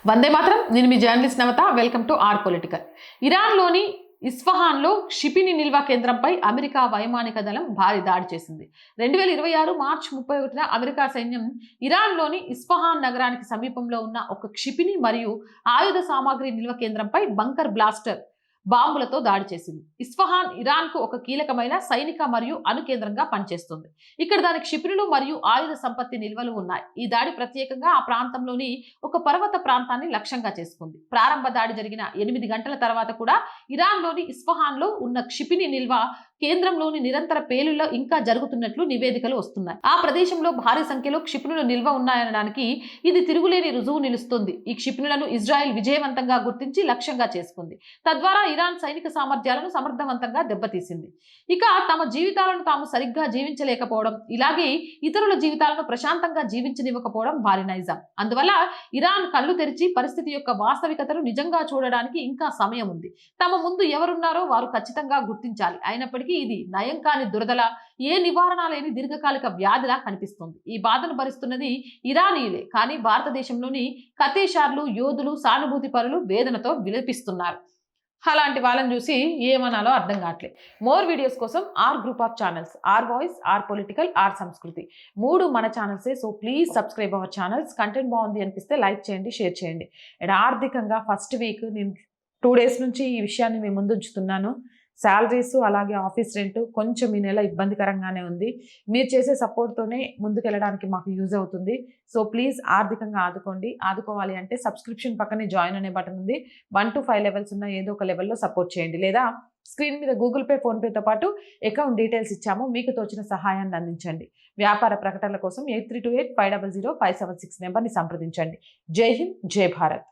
వందే మాత్రం. నేను మీ journalist Navatha. Welcome to our political. ఇరాన్లోని ఇస్ఫహాన్లో క్షిపణి నిల్వ కేంద్రంపై అమెరికా వైమానిక దళం భారీ దాడి చేసింది. 2026 మార్చి 31న అమెరికా సైన్యం ఇరాన్లోని ఇస్ఫహాన్ నగరానికి సమీపంలో ఉన్న ఒక క్షిపణి మరియు ఆయుధ సామాగ్రి నిల్వ కేంద్రంపై బంకర్ బ్లాస్టర్ బాంబులతో దాడి చేసింది. ఇస్ఫహాన్ ఇరాన్కు ఒక కీలకమైన సైనిక మరియు అణు కేంద్రంగా పనిచేస్తుంది. ఇక్కడ దాని క్షిపణులు మరియు ఆయుధ సంపత్తి నిల్వలు ఉన్నాయి. ఈ దాడి ప్రత్యేకంగా ఆ ప్రాంతంలోని ఒక పర్వత ప్రాంతాన్ని లక్ష్యంగా చేసుకుంది. ప్రారంభ దాడి జరిగిన 8 గంటల తర్వాత కూడా ఇరాన్లోని ఇస్ఫహాన్లో ఉన్న క్షిపణి నిల్వ కేంద్రంలోని నిరంతర పేలుళ్లు ఇంకా జరుగుతున్నట్లు నివేదికలు వస్తున్నాయి. ఆ ప్రదేశంలో భారీ సంఖ్యలో క్షిపణులు నిల్వ ఉన్నాయనడానికి ఇది తిరుగులేని రుజువు నిలుస్తుంది. ఈ క్షిపణులను ఇజ్రాయెల్ విజయవంతంగా గుర్తించి లక్ష్యంగా చేసుకుంది. తద్వారా ఇరాన్ సైనిక సామర్థ్యాలను సమర్థవంతంగా దెబ్బతీసింది. ఇక తమ జీవితాలను తాము సరిగ్గా జీవించలేకపోవడం, ఇలాగే ఇతరుల జీవితాలను ప్రశాంతంగా జీవించనివ్వకపోవడం భారీ నైజం. అందువల్ల ఇరాన్ కళ్ళు తెరిచి పరిస్థితి యొక్క వాస్తవికతను నిజంగా చూడడానికి ఇంకా సమయం ఉంది. తమ ముందు ఎవరున్నారో వారు ఖచ్చితంగా గుర్తించాలి. అయినప్పటికీ ఇది నయం కాని దురదల, ఏ నివారణ లేని దీర్ఘకాలిక వ్యాధిలా కనిపిస్తుంది. ఈ బాధను భరిస్తున్నది ఇరానీయులే, కానీ భారతదేశంలోని కతేషార్లు, యోధులు, సానుభూతి పరులు వేదనతో విలపిస్తున్నారు. అలాంటి వాళ్ళని చూసి ఏమనాలో అర్థం కావట్లేదు. మోర్ వీడియోస్ కోసం our group of channels, our voice, our political, our Sanskriti 3 మన ఛానల్సే. So please subscribe our channels. Content బాగుంది అనిపిస్తే లైక్ చేయండి, షేర్ చేయండి. అండ్ ఆర్థికంగా ఫస్ట్ వీక్ నేను 2 డేస్ నుంచి ఈ విషయాన్ని మీ ముందు ఉంచుతున్నాను. శాలరీస్ అలాగే ఆఫీస్ రెంట్ కొంచెం ఈ నెల ఇబ్బందికరంగానే ఉంది. మీరు చేసే సపోర్ట్తోనే ముందుకెళ్ళడానికి మాకు యూజ్ అవుతుంది. సో ప్లీజ్ ఆర్థికంగా ఆదుకోండి. ఆదుకోవాలి అంటే సబ్స్క్రిప్షన్ పక్కనే జాయిన్ అనే బటన్ ఉంది. 1 to 5 లెవెల్స్ ఉన్న ఏదో ఒక లెవెల్లో సపోర్ట్ చేయండి. లేదా స్క్రీన్ మీద గూగుల్ పే, ఫోన్పేతో పాటు అకౌంట్ డీటెయిల్స్ ఇచ్చాము. మీకు తోచిన సహాయాన్ని అందించండి. వ్యాపార ప్రకటనల కోసం 8328500576 నెంబర్ని సంప్రదించండి. జై హింద్, జై భారత్.